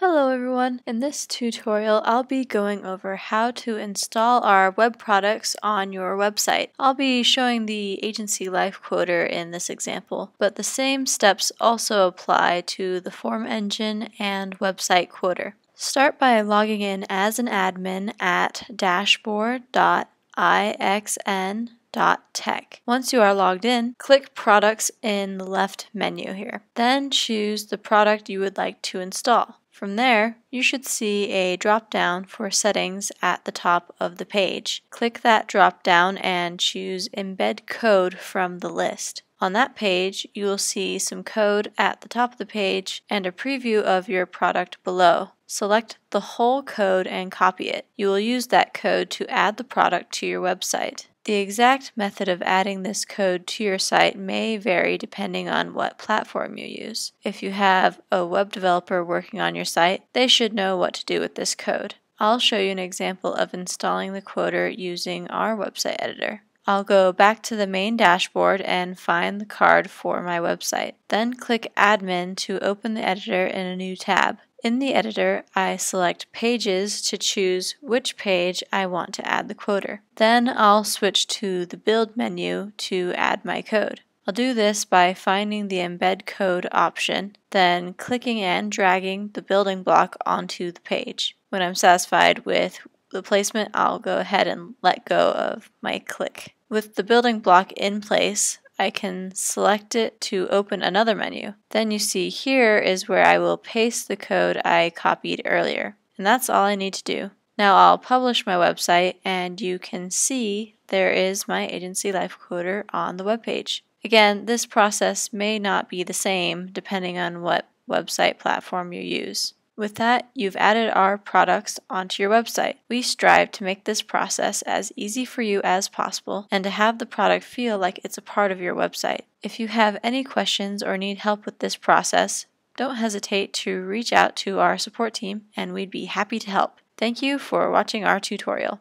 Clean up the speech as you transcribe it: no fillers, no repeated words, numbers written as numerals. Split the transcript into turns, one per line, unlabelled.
Hello everyone! In this tutorial, I'll be going over how to install our web products on your website. I'll be showing the Agency Life Quoter in this example, but the same steps also apply to the Form Engine and Website Quoter. Start by logging in as an admin at dashboard.ixn.tech. Once you are logged in, click Products in the left menu here. Then choose the product you would like to install. From there, you should see a drop-down for settings at the top of the page. Click that drop-down and choose Embed Code from the list. On that page, you will see some code at the top of the page and a preview of your product below. Select the whole code and copy it. You will use that code to add the product to your website. The exact method of adding this code to your site may vary depending on what platform you use. If you have a web developer working on your site, they should know what to do with this code. I'll show you an example of installing the quoter using our website editor. I'll go back to the main dashboard and find the card for my website. Then click Admin to open the editor in a new tab. In the editor, I select Pages to choose which page I want to add the quoter. Then I'll switch to the Build menu to add my code. I'll do this by finding the Embed Code option, then clicking and dragging the building block onto the page. When I'm satisfied with the placement, I'll go ahead and let go of my click. With the building block in place, I can select it to open another menu. Then you see here is where I will paste the code I copied earlier. And that's all I need to do. Now I'll publish my website and you can see there is my Agency Life Quoter on the web page. Again, this process may not be the same depending on what website platform you use. With that, you've added our products onto your website. We strive to make this process as easy for you as possible and to have the product feel like it's a part of your website. If you have any questions or need help with this process, don't hesitate to reach out to our support team and we'd be happy to help. Thank you for watching our tutorial.